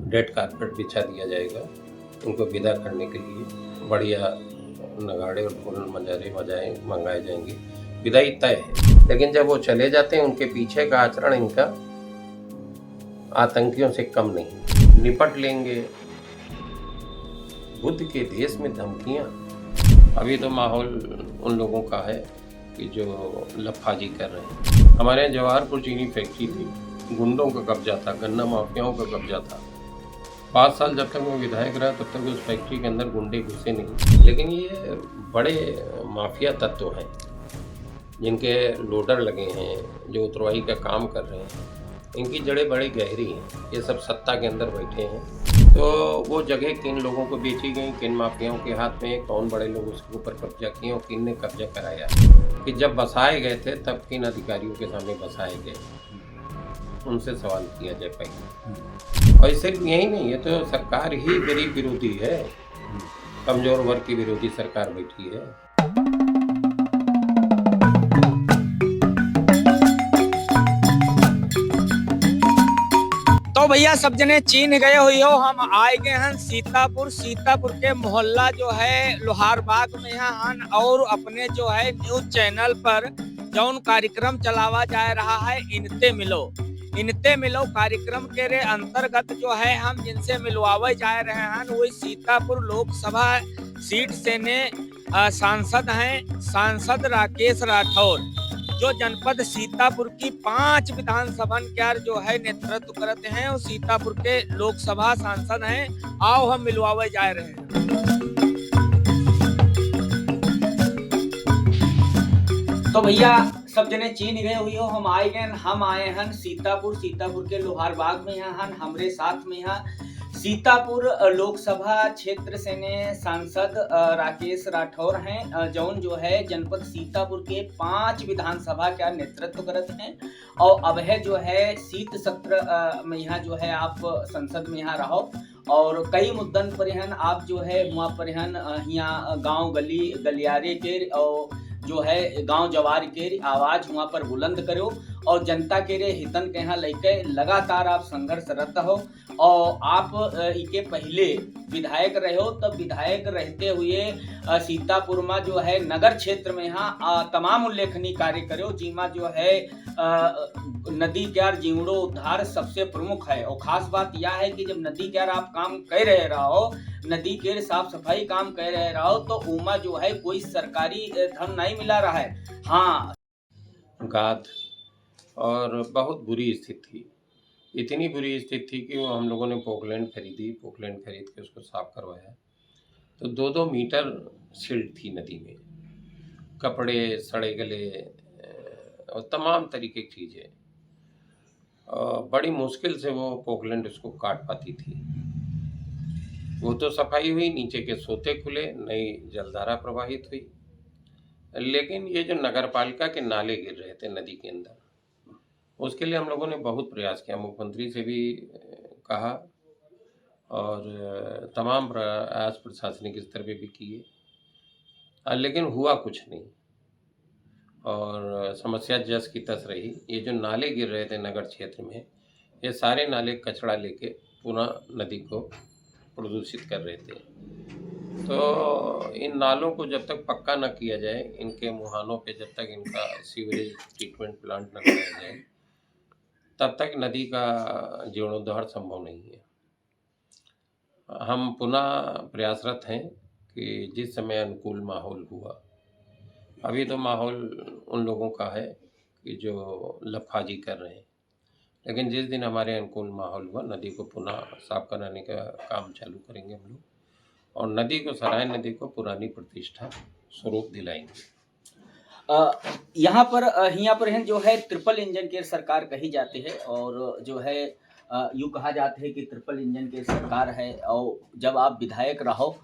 Red carpet बिछा दिया जाएगा। उनको विदा करने के लिए बढ़िया नगाड़े और ढोल मंजारे बजाए मंगाए जाएंगे। विदाई तय है। लेकिन जब वो चले जाते हैं, उनके पीछे का आचरण इनका आतंकियों से कम नहीं। निपट लेंगे। बुद्ध के देश में धमकियां। अभी तो माहौल उन लोगों का है कि जो लफाजी कर रहे हैं। हमारे यहाँ जवाहरपुर चीनी फैक्ट्री थी, गुंडों का कब्जा था, गन्ना माफियाओं का कब्जा था। 5 साल जब तक मैं विधायक रहा तब तक उस फैक्ट्री के अंदर गुंडे घुसे नहीं। लेकिन ये बड़े माफिया तत्व हैं जिनके लोडर लगे हैं, जो उतरवाई का काम कर रहे हैं। इनकी जड़ें बड़ी गहरी हैं। ये सब सत्ता के अंदर बैठे हैं। तो वो जगह किन लोगों को बेची गई, किन माफियाओं के हाथ में, कौन बड़े लोग उसके ऊपर कब्जा किए और किन ने कब्जा कराया, कि जब बसाए गए थे तब किन अधिकारियों के सामने बसाए गए, उनसे सवाल किया जाए पहले। और सिर्फ यही नहीं है, तो सरकार ही गरीब विरोधी है, कमजोर वर्ग की विरोधी सरकार बैठी है। तो भैया सब जने चीन गए हुई हो, हम आए गए हैं सीतापुर के मोहल्ला जो है लोहारबाग में हैं और अपने जो है न्यूज चैनल पर जौन कार्यक्रम चलावा जा रहा है इनते मिलो कार्यक्रम के रे अंतर्गत जो है हम जिनसे मिलवावे जा रहे हैं वही सीतापुर लोकसभा सीट से ने सांसद राकेश राठौर, जो जनपद सीतापुर की 5 विधानसभा के जो है नेतृत्व करते हैं और सीतापुर के लोकसभा सांसद हैं। आओ हम मिलवावे जा रहे हैं। तो भैया सब जने चीन गए हुई हो, हम आए हैं सीतापुर के लोहारबाग में यहाँ हमरे साथ में यहाँ सीतापुर लोकसभा क्षेत्र से ने सांसद राकेश राठौर हैं, जौन जो है जनपद सीतापुर के 5 विधानसभा का नेतृत्व करते हैं। और अब है जो है शीत सत्र में यहाँ जो है आप संसद में यहाँ रहो और कई मुद्दन पर यहाँ आप जो है वहाँ पर यहाँ गांव गली गलियारे के और जो है गांव जवार के आवाज वहाँ पर बुलंद करो और जनता के रे हितन के यहाँ लेके लगातार आप संघर्षरत हो। और आप इके पहले विधायक रहे हो, तब विधायक रहते हुए सीतापुर में जो है नगर क्षेत्र में यहाँ तमाम उल्लेखनीय कार्य करो, जिमा जो है नदी क्यार जीवड़ो उद्धार सबसे प्रमुख है। और खास बात यह है कि जब नदी क्यार आप काम कर रहे रहो, नदी के साफ सफाई काम कर रहे रहो, तो उमा जो है कोई सरकारी धन नहीं मिला रहा है। हाँ, गाद और बहुत बुरी स्थिति थी। इतनी बुरी स्थिति थी कि वो हम लोगों ने पोकलैंड खरीद के उसको साफ करवाया। तो 2-2 मीटर सिल्ट थी नदी में, कपड़े सड़े गले और तमाम तरीके की चीज़ें। बड़ी मुश्किल से वो पोकलैंड उसको काट पाती थी। वो तो सफाई हुई, नीचे के सोते खुले, नई जलधारा प्रवाहित हुई। लेकिन ये जो नगर पालिका के नाले गिर रहे थे नदी के अंदर, उसके लिए हम लोगों ने बहुत प्रयास किया। मुख्यमंत्री से भी कहा और तमाम प्रयास प्रशासनिक स्तर पे भी किए, लेकिन हुआ कुछ नहीं और समस्या जस की तस रही। ये जो नाले गिर रहे थे नगर क्षेत्र में, ये सारे नाले कचरा लेके पुनः नदी को प्रदूषित कर रहे थे। तो इन नालों को जब तक पक्का न किया जाए, इनके मुहानों पे जब तक इनका सीवरेज ट्रीटमेंट प्लांट न कराया जाए, तब तक नदी का जीर्णोद्धार संभव नहीं है। हम पुनः प्रयासरत हैं कि जिस समय अनुकूल माहौल हुआ, अभी तो माहौल उन लोगों का है कि जो लफाजी कर रहे हैं, लेकिन जिस दिन हमारे अनुकूल माहौल हुआ, नदी को पुनः साफ कराने का काम चालू करेंगे हम लोग और नदी को, सराय नदी को पुरानी प्रतिष्ठा स्वरूप दिलाएंगे। यहाँ पर जो है ट्रिपल इंजन की सरकार कही जाती है और जो है यूँ कहा जाता है कि ट्रिपल इंजन की सरकार है। और जब आप विधायक रहो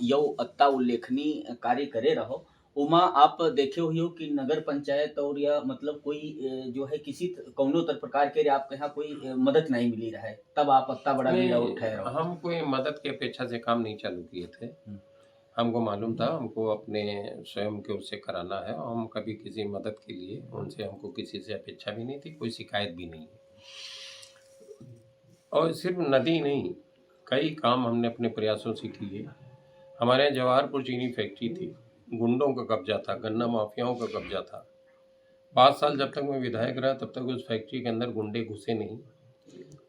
यो अत्ता उल्लेखनीय कार्य करे रहो, उमा आप देखे हुए हो कि नगर पंचायत और या मतलब कोई जो है किसी कौनो प्रकार के आपके यहाँ कोई मदद नहीं मिली रहा है, तब आप अत्ता बड़ा बीड़ा उठाए रहो। हम कोई मदद की अपेक्षा से काम नहीं चालू किए थे। हमको मालूम था हमको अपने स्वयं के उससे कराना है और हम कभी किसी मदद के लिए उनसे, हमको किसी से अपेक्षा भी नहीं थी, कोई शिकायत भी नहीं है। और सिर्फ नदी नहीं, कई काम हमने अपने प्रयासों से किए। हमारे यहाँ जवाहरपुर चीनी फैक्ट्री थी, गुंडों का कब्जा था, गन्ना माफियाओं का कब्जा था। 5 साल जब तक मैं विधायक रहा तब तक उस फैक्ट्री के अंदर गुंडे घुसे नहीं,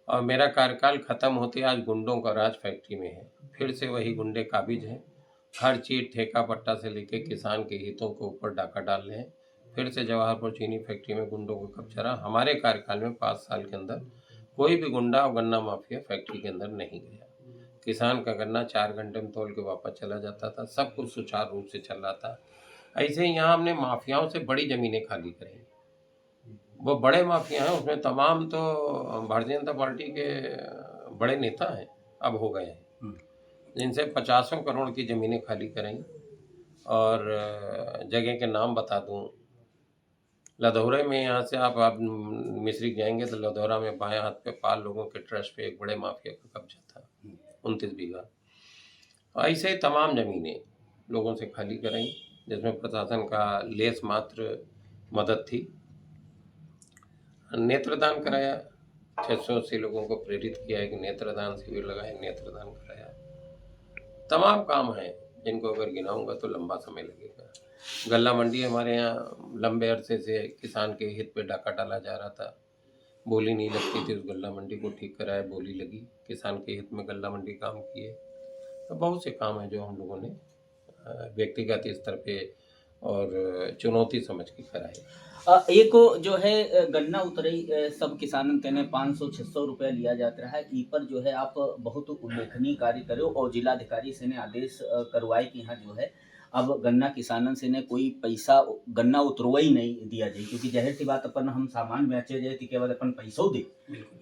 और मेरा कार्यकाल खत्म होते आज गुंडों का राज फैक्ट्री में है। फिर से वही गुंडे काबिज हैं, हर चीज़ ठेका पट्टा से लेके किसान के हितों के ऊपर डाका डाल रहे हैं। फिर से जवाहरपुर चीनी फैक्ट्री में गुंडों का कब्जा रहा। हमारे कार्यकाल में 5 साल के अंदर कोई भी गुंडा और गन्ना माफिया फैक्ट्री के अंदर नहीं गया। किसान का गन्ना 4 घंटे में तोल के वापस चला जाता था, सब कुछ सुचारू रूप से चल रहा था। ऐसे ही यहाँ हमने माफियाओं से बड़ी ज़मीनें खाली करी। वो बड़े माफिया हैं, उसमें तमाम तो भारतीय जनता पार्टी के बड़े नेता हैं, अब हो गए हैं, जिनसे 50 करोड़ की ज़मीनें खाली कराई। और जगह के नाम बता दूं, लधौरे में यहाँ से आप मिस्री जाएंगे तो लधौरा में बाएं हाथ पे पाल लोगों के ट्रस्ट पे एक बड़े माफिया का कब्जा था, 29 बीघा। ऐसे ही तमाम ज़मीनें लोगों से खाली कराई, जिसमें प्रशासन का लेस मात्र मदद थी। नेत्रदान कराया, 680 लोगों को प्रेरित किया है कि नेत्रदान शिविर लगाए, नेत्रदान कराया। तमाम काम हैं जिनको अगर गिनाऊंगा तो लंबा समय लगेगा। गल्ला मंडी हमारे यहाँ लंबे अरसे से किसान के हित पे डाका डाला जा रहा था, बोली नहीं लगती थी, उस गल्ला मंडी को ठीक कराया, बोली लगी, किसान के हित में गल्ला मंडी काम किए। तो बहुत से काम हैं जो हम लोगों ने व्यक्तिगत स्तर पे और चुनौती समझ के कराए। एक जो है गन्ना उतरई सब किसानन तेने 500-600 रुपया लिया जाता है। ई पर जो है आप बहुत उल्लेखनीय कार्य करो और जिलाधिकारी से ने आदेश करवाए कि यहाँ जो है अब गन्ना किसानन से ने कोई पैसा गन्ना उतरवाई नहीं दिया जाए, क्योंकि जाहिर सी बात अपन हम सामान बेचे जाए तो केवल अपन पैसों दे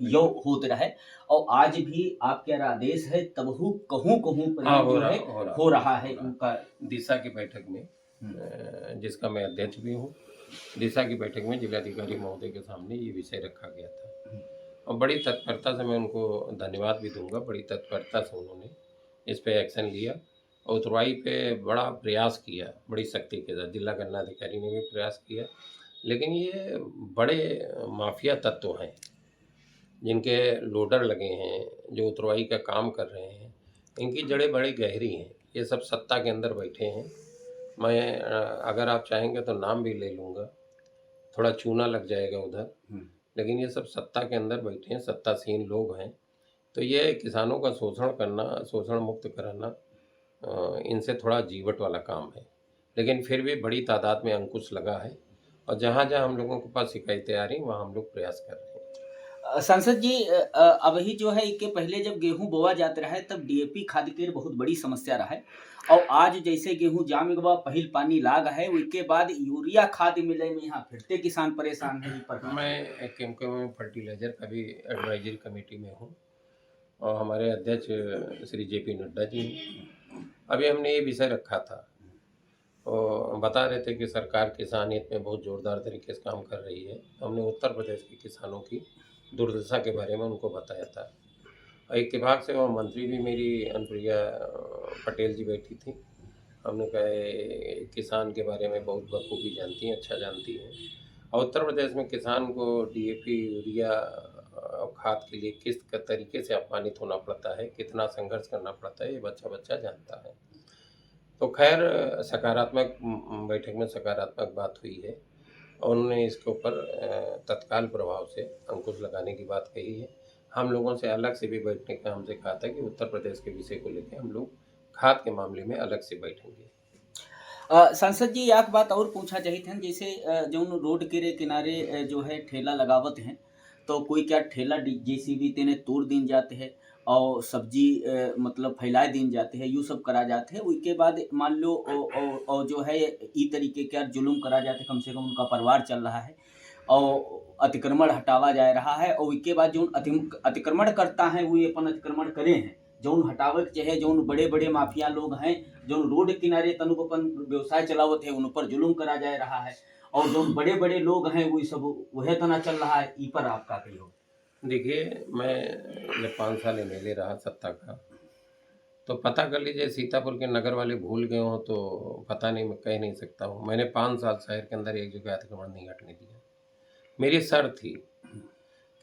यो होते रहे। और आज भी आपके आदेश है तबहू कहूँ जो है हो रहा है उनका। दिशा की बैठक में जिसका मैं अध्यक्ष भी हूँ, दिशा की बैठक में जिलाधिकारी महोदय के सामने ये विषय रखा गया था और बड़ी तत्परता से मैं उनको धन्यवाद भी दूंगा। बड़ी तत्परता से उन्होंने इस पे एक्शन लिया और उतरवाई पे बड़ा प्रयास किया, बड़ी सख्ती के साथ। जिला गन्ना अधिकारी ने भी प्रयास किया, लेकिन ये बड़े माफिया तत्व हैं जिनके लोडर लगे हैं, जो उतरवाई का काम कर रहे हैं, इनकी जड़ें बड़ी गहरी हैं। ये सब सत्ता के अंदर बैठे हैं। मैं अगर आप चाहेंगे तो नाम भी ले लूँगा, थोड़ा चूना लग जाएगा उधर, लेकिन ये सब सत्ता के अंदर बैठे हैं, सत्तासीन लोग हैं। तो ये किसानों का शोषण करना, शोषण मुक्त कराना इनसे थोड़ा जीवट वाला काम है, लेकिन फिर भी बड़ी तादाद में अंकुश लगा है और जहाँ जहाँ हम लोगों के पास शिकायतें आ रही वहाँ हम लोग प्रयास कर रहे हैं। सांसद जी, अब ही जो है इसके पहले जब गेहूं बोआ जाता रहा है तब डीएपी खाद के बहुत बड़ी समस्या रहा है, और आज जैसे गेहूं जामे के बाद पहिल पानी लाग है, उसके बाद यूरिया खाद मिले में यहाँ फिरते किसान परेशान है। पर मैं केमको में फर्टिलाइजर का भी एडवाइजरी कमेटी में हूँ और हमारे अध्यक्ष श्री JP नड्डा जी, अभी हमने ये विषय रखा था और बता रहे थे कि सरकार किसान हित में बहुत जोरदार तरीके से काम कर रही है। हमने उत्तर प्रदेश के किसानों की दुर्दशा के बारे में उनको बताया था। एक विभाग से वो मंत्री भी मेरी अनुप्रिया पटेल जी बैठी थी। हमने कहा किसान के बारे में बहुत बखूबी जानती हैं, अच्छा जानती हैं, और उत्तर प्रदेश में किसान को DAP यूरिया खाद के लिए किस तरीके से अपमानित होना पड़ता है, कितना संघर्ष करना पड़ता है, ये बच्चा बच्चा जानता है। तो खैर सकारात्मक बैठक में सकारात्मक बात हुई है और उन्होंने इसके ऊपर तत्काल प्रभाव से अंकुश लगाने की बात कही है। हम लोगों से अलग से भी बैठने का हमसे कहा था कि उत्तर प्रदेश के विषय को लेकर हम लोग खाद के मामले में अलग से बैठेंगे। सांसद जी, एक बात और पूछा चाहिए था, जैसे जो रोड के किनारे जो है ठेला लगावत हैं, तो कोई क्या ठेला JCB तेने तोड़ दिन जाते हैं और सब्जी मतलब फैलाए दिन जाते हैं, यू सब करा जाते हैं। उसके बाद मान लो और जो है ई तरीके के जुल्म करा जाते, कम से कम उनका परिवार चल रहा है और अतिक्रमण हटावा जा रहा है, और उसके बाद जो अतिक्रमण करता है वो अपन अतिक्रमण करे हैं, जो हटावे चाहे जो बड़े बड़े माफिया लोग हैं जो रोड किनारे तनु अपन व्यवसाय चलावत है उन पर जुल्म करा जा रहा है, और जो बड़े बड़े लोग हैं वो सब वह तना चल रहा है। ई पर आपका कही हो? देखिए, मैं जब 5 साल MLA रहा सत्ता का, तो पता कर लीजिए सीतापुर के नगर वाले भूल गए हों तो पता नहीं, मैं कह नहीं सकता हूँ। मैंने 5 साल शहर के अंदर एक जगह अतिक्रमण नहीं हटने दिया। मेरी शर्त थी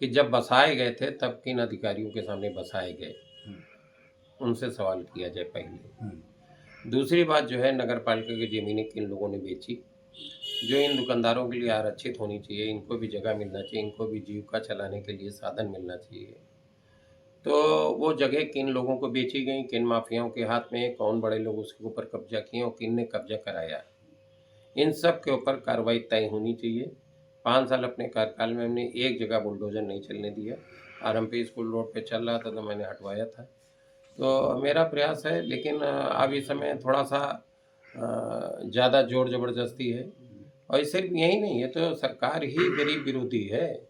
कि जब बसाए गए थे तब किन अधिकारियों के सामने बसाए गए, उनसे सवाल किया जाए पहले। दूसरी बात जो है, नगर पालिका की ज़मीनें किन लोगों ने बेची, जो इन दुकानदारों के लिए आरक्षित होनी चाहिए, इनको भी जगह मिलना चाहिए, इनको भी जीविका चलाने के लिए साधन मिलना चाहिए। तो वो जगह किन लोगों को बेची गई, किन माफियाओं के हाथ में, कौन बड़े लोग उसके ऊपर कब्जा किए और किन ने कब्जा कराया, इन सब के ऊपर कार्रवाई तय होनी चाहिए। 5 साल अपने कार्यकाल में हमने एक जगह बुलडोजर नहीं चलने दिया। आरएमपी स्कूल रोड पे चल रहा था तो मैंने हटवाया था। तो मेरा प्रयास है, लेकिन अब इस समय थोड़ा सा ज़्यादा जोर ज़बरदस्ती है। और सिर्फ यही नहीं है, तो सरकार ही गरीब विरोधी है,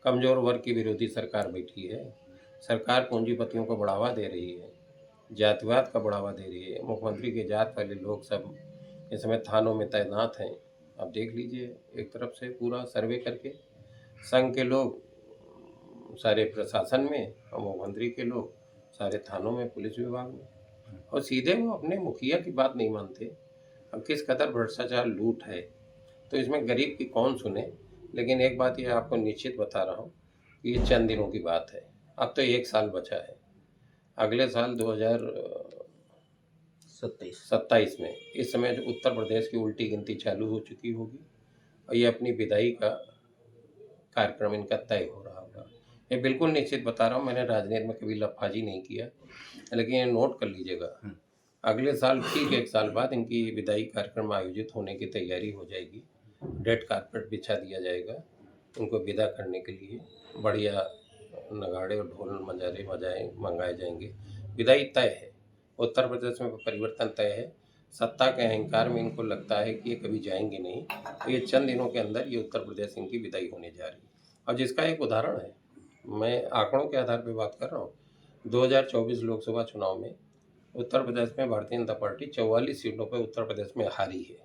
कमज़ोर वर्ग की विरोधी सरकार बैठी है। सरकार पूंजीपतियों को बढ़ावा दे रही है, जातिवाद का बढ़ावा दे रही है। मुख्यमंत्री के जात वाले लोग सब इस समय थानों में तैनात हैं। आप देख लीजिए, एक तरफ से पूरा सर्वे करके संघ के लोग सारे प्रशासन में और मुख्यमंत्री के लोग सारे थानों में, पुलिस विभाग में, और सीधे वो अपने मुखिया की बात नहीं मानते। अब किस कदर भ्रष्टाचार लूट है, तो इसमें गरीब की कौन सुने। लेकिन एक बात ये आपको निश्चित बता रहा हूँ कि ये चंद दिनों की बात है। अब तो 1 साल बचा है। अगले साल 2027 में इस समय जो उत्तर प्रदेश की उल्टी गिनती चालू हो चुकी होगी और ये अपनी विदाई का कार्यक्रम इनका तय हो रहा होगा। ये बिल्कुल निश्चित बता रहा हूँ, मैंने राजनीति में कभी लफाजी नहीं किया, लेकिन ये नोट कर लीजिएगा। अगले साल ठीक 1 साल बाद इनकी विदाई कार्यक्रम आयोजित होने की तैयारी हो जाएगी। रेड कारपेट बिछा दिया जाएगा उनको विदा करने के लिए। बढ़िया नगाड़े और ढोल मंगाए जाएंगे। विदाई तय है। उत्तर प्रदेश में परिवर्तन तय है। सत्ता के अहंकार में इनको लगता है कि ये कभी जाएंगे नहीं, तो ये चंद दिनों के अंदर ये उत्तर प्रदेश इनकी विदाई होने जा रही है। और जिसका एक उदाहरण है, मैं आंकड़ों के आधार पर बात कर रहा हूँ। 2024 लोकसभा चुनाव में उत्तर प्रदेश में भारतीय जनता पार्टी 44 सीटों पर उत्तर प्रदेश में हारी है।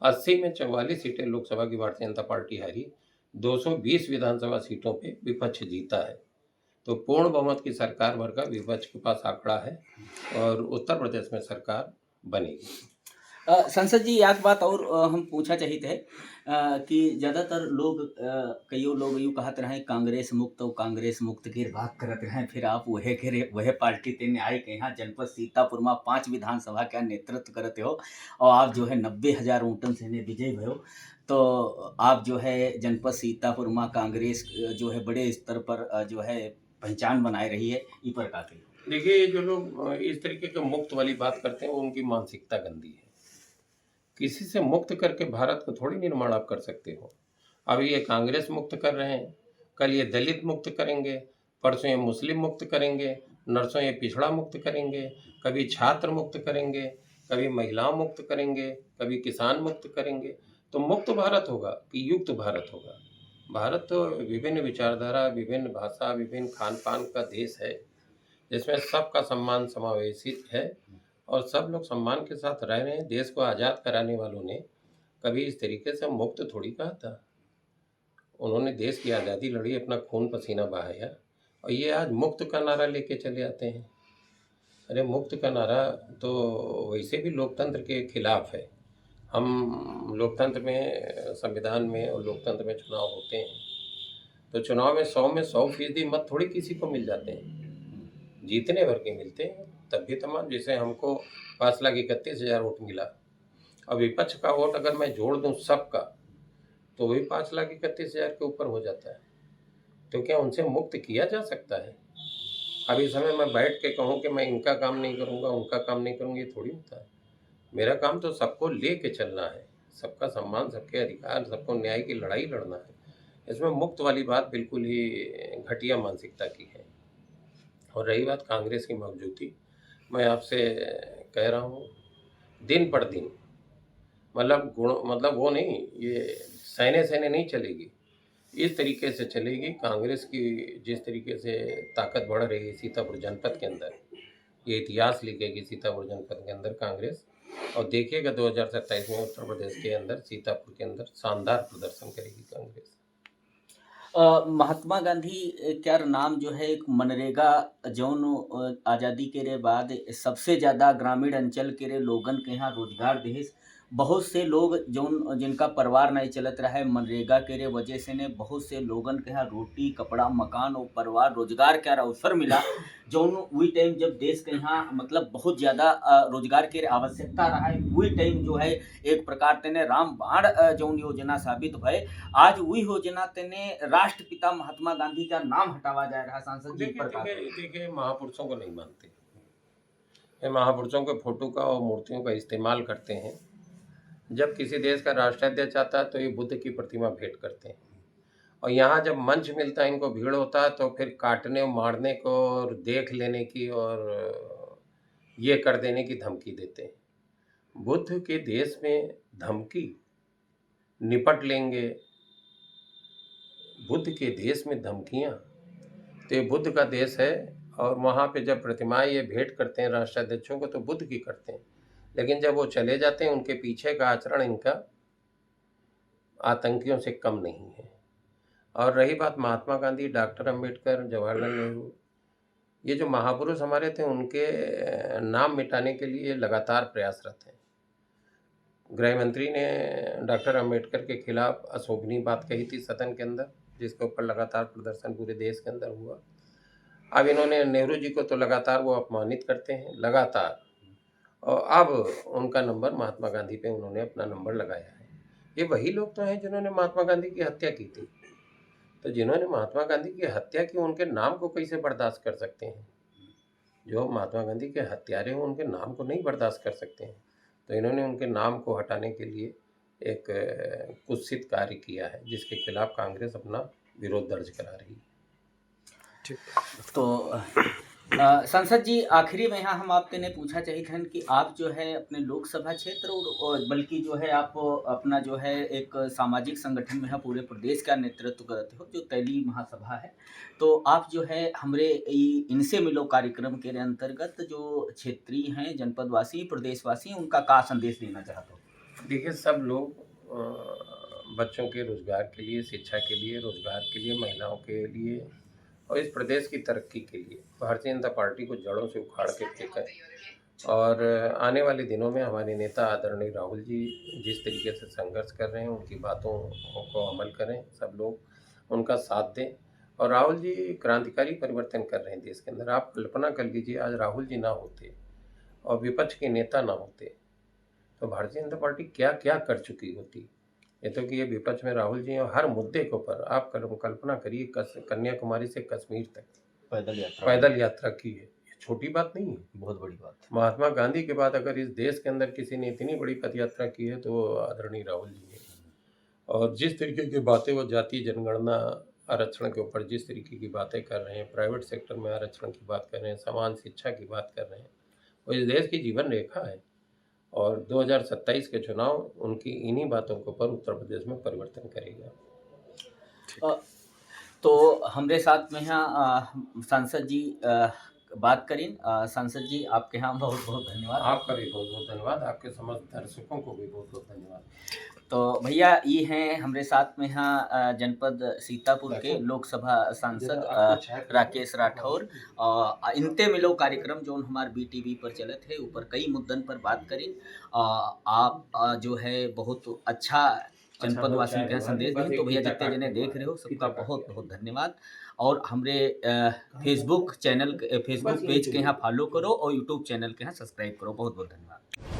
80 में 44 सीटें लोकसभा की भारतीय जनता पार्टी हारी, 220 विधानसभा सीटों पे विपक्ष जीता है। तो पूर्ण बहुमत की सरकार भर का विपक्ष के पास आंकड़ा है और उत्तर प्रदेश में सरकार बनेगी। संसद जी, एक बात और हम पूछा चाहते हैं कि ज़्यादातर लोग कईयों लोग यूँ कहते रहे कांग्रेस मुक्त और कांग्रेस मुक्त की बात करते रहे, फिर आप वह पार्टी तेने आई के यहाँ जनपद सीतापुर में 5 विधानसभा का नेतृत्व करते हो और आप जो है 90,000 वोटन से विजय भयो। तो आप जो है जनपद सीतापुर में कांग्रेस जो है बड़े स्तर पर जो है पहचान बनाए रही है। ई पर का देखिए, जो लोग इस तरीके के मुक्त वाली बात करते हैं उनकी मानसिकता गंदी है। किसी से मुक्त करके भारत को थोड़ी निर्माण आप कर सकते हो। अब ये कांग्रेस मुक्त कर रहे हैं, कल ये दलित मुक्त करेंगे, परसों ये मुस्लिम मुक्त करेंगे, नरसों ये पिछड़ा मुक्त करेंगे, कभी छात्र मुक्त करेंगे, कभी महिलाओं मुक्त करेंगे, कभी किसान मुक्त करेंगे। तो मुक्त भारत होगा कि युक्त भारत होगा? भारत तो विभिन्न विचारधारा, विभिन्न भाषा, विभिन्न खान पान का देश है, जिसमें सबका सम्मान समावेशित है और सब लोग सम्मान के साथ रह रहे हैं। देश को आज़ाद कराने वालों ने कभी इस तरीके से मुक्त थोड़ी कहा था। उन्होंने देश की आज़ादी लड़ी, अपना खून पसीना बहाया, और ये आज मुक्त का नारा लेके चले आते हैं। अरे मुक्त का नारा तो वैसे भी लोकतंत्र के खिलाफ है। हम लोकतंत्र में, संविधान में और लोकतंत्र में चुनाव होते हैं, तो चुनाव में 100% मत थोड़ी किसी को मिल जाते हैं, जीतने भर के मिलते हैं। तब भी तमाम, जैसे हमको 5,31,000 वोट मिला, और विपक्ष का वोट अगर मैं जोड़ दूं सबका तो वही 5,31,000 के ऊपर हो जाता है। तो क्या उनसे मुक्त किया जा सकता है? अब इस समय मैं बैठ के कहूँ कि मैं इनका काम नहीं करूँगा, उनका काम नहीं करूँगी, ये थोड़ी होता है। मेरा काम तो सबको ले के चलना है, सबका सम्मान, सबके अधिकार, सबको न्याय की लड़ाई लड़ना है। इसमें मुक्त वाली बात बिल्कुल ही घटिया मानसिकता की है। और रही बात कांग्रेस की मौजूदगी, मैं आपसे कह रहा हूँ, दिन पर दिन मतलब वो नहीं, ये सहने नहीं चलेगी, इस तरीके से चलेगी। कांग्रेस की जिस तरीके से ताकत बढ़ रही है सीतापुर जनपद के अंदर, ये इतिहास लिखेगी सीतापुर जनपद के अंदर कांग्रेस। और देखिएगा 2027 में उत्तर प्रदेश के अंदर, सीतापुर के अंदर शानदार प्रदर्शन करेगी कांग्रेस। महात्मा गांधी क्या नाम जो है मनरेगा जौन आज़ादी के रे बाद सबसे ज़्यादा ग्रामीण अंचल के रे लोगन के यहाँ रोजगार देश बहुत से लोग जौन जिनका परिवार नहीं चलत रहा है मनरेगा के रे वजह से ने बहुत से लोगन के यहाँ रोटी कपड़ा मकान और परिवार रोजगार के अवसर मिला जौन वही टाइम जब देश के यहाँ मतलब बहुत ज़्यादा रोजगार के आवश्यकता रहा है वही टाइम जो है एक प्रकार तेने रामबाण जौन योजना साबित भय आज वही योजना तेने राष्ट्रपिता महात्मा गांधी का नाम हटावा जा रहा सांसद जी देखिए प्रकार देखिए महापुरुषों को नहीं मानते, ये महापुरुषों के फोटो का और मूर्तियों का इस्तेमाल करते हैं। जब किसी देश का राष्ट्राध्यक्ष आता है तो ये बुद्ध की प्रतिमा भेंट करते हैं, और यहाँ जब मंच मिलता है इनको भीड़ होता है तो फिर काटने और मारने को और देख लेने की और ये कर देने की धमकी देते हैं। बुद्ध के देश में धमकी, निपट लेंगे, बुद्ध के देश में धमकियाँ, तो ये बुद्ध का देश है। और वहाँ पे जब प्रतिमाएं ये भेंट करते हैं राष्ट्राध्यक्षों को तो बुद्ध की करते हैं, लेकिन जब वो चले जाते हैं उनके पीछे का आचरण इनका आतंकियों से कम नहीं है। और रही बात महात्मा गांधी, डॉक्टर अंबेडकर, जवाहरलाल नेहरू, ये जो महापुरुष हमारे थे उनके नाम मिटाने के लिए लगातार प्रयासरत हैं। गृह मंत्री ने डॉक्टर अंबेडकर के खिलाफ अशोभनीय बात कही थी सदन के अंदर, जिसके ऊपर लगातार प्रदर्शन पूरे देश के अंदर हुआ। अब इन्होंने नेहरू जी को तो लगातार वो अपमानित करते हैं लगातार, और अब उनका नंबर महात्मा गांधी पे उन्होंने अपना नंबर लगाया है। ये वही लोग तो हैं जिन्होंने महात्मा गांधी की हत्या की थी, तो जिन्होंने महात्मा गांधी की हत्या की उनके नाम को कैसे बर्दाश्त कर सकते हैं? जो महात्मा गांधी के हत्यारे हैं उनके नाम को नहीं बर्दाश्त कर सकते हैं, तो इन्होंने उनके नाम को हटाने के लिए एक कुत्सित कार्य किया है, जिसके खिलाफ कांग्रेस अपना विरोध दर्ज करा रही है। तो संसद जी आखिरी में यहाँ हम आपसे ने पूछा चाहिए था कि आप जो है अपने लोकसभा क्षेत्र और बल्कि जो है आप अपना जो है एक सामाजिक संगठन में है पूरे प्रदेश का नेतृत्व करते हो जो तैली महासभा है, तो आप जो है हमरे इनसे मिलो कार्यक्रम के अंतर्गत जो क्षेत्रीय हैं जनपदवासी प्रदेशवासी उनका का संदेश देना चाहते हो? देखिए सब लोग बच्चों के रोजगार के लिए, शिक्षा के लिए, रोजगार के लिए, महिलाओं के लिए और इस प्रदेश की तरक्की के लिए भारतीय जनता पार्टी को जड़ों से उखाड़ के फेंकें। और आने वाले दिनों में हमारे नेता आदरणीय राहुल जी जिस तरीके से संघर्ष कर रहे हैं उनकी बातों को अमल करें, सब लोग उनका साथ दें। और राहुल जी क्रांतिकारी परिवर्तन कर रहे हैं देश के अंदर। आप कल्पना कर लीजिए आज राहुल जी ना होते और विपक्ष के नेता ना होते तो भारतीय जनता पार्टी क्या क्या कर चुकी होती। ये तो कि ये विपक्ष में राहुल जी और हर मुद्दे के ऊपर आप कल्पना करिए कन्याकुमारी से कश्मीर तक पैदल यात्रा की है, ये छोटी बात नहीं है, बहुत बड़ी बात है। महात्मा गांधी के बाद अगर इस देश के अंदर किसी ने इतनी बड़ी पद यात्रा की है तो वो आदरणीय राहुल जी है। और जिस तरीके की बातें वो जातीय जनगणना आरक्षण के ऊपर जिस तरीके की बातें कर रहे हैं, प्राइवेट सेक्टर में आरक्षण की बात कर रहे हैं, समान शिक्षा की बात कर रहे हैं, वो इस देश की जीवन रेखा है। और 2027 के चुनाव उनकी इन्हीं बातों के ऊपर उत्तर प्रदेश में परिवर्तन करेगा। तो हमारे साथ में यहाँ सांसद जी बात करें। सांसद जी आपके यहाँ बहुत बहुत धन्यवाद। आपका भी बहुत बहुत धन्यवाद, आपके समस्त दर्शकों को भी बहुत बहुत धन्यवाद। तो भैया ये हैं हमारे साथ में यहाँ जनपद सीतापुर के लोकसभा सांसद राकेश राठौर। इनते मिलो कार्यक्रम जो हमारे BTV पर चलत है ऊपर कई मुद्दन पर बात करें। आप जो है बहुत अच्छा जनपद वासी के संदेश दें। तो भैया जितने जने देख रहे हो सबका बहुत बहुत धन्यवाद। और हमारे फेसबुक पेज के यहाँ फॉलो करो और यूट्यूब चैनल के यहाँ सब्सक्राइब करो। बहुत बहुत धन्यवाद।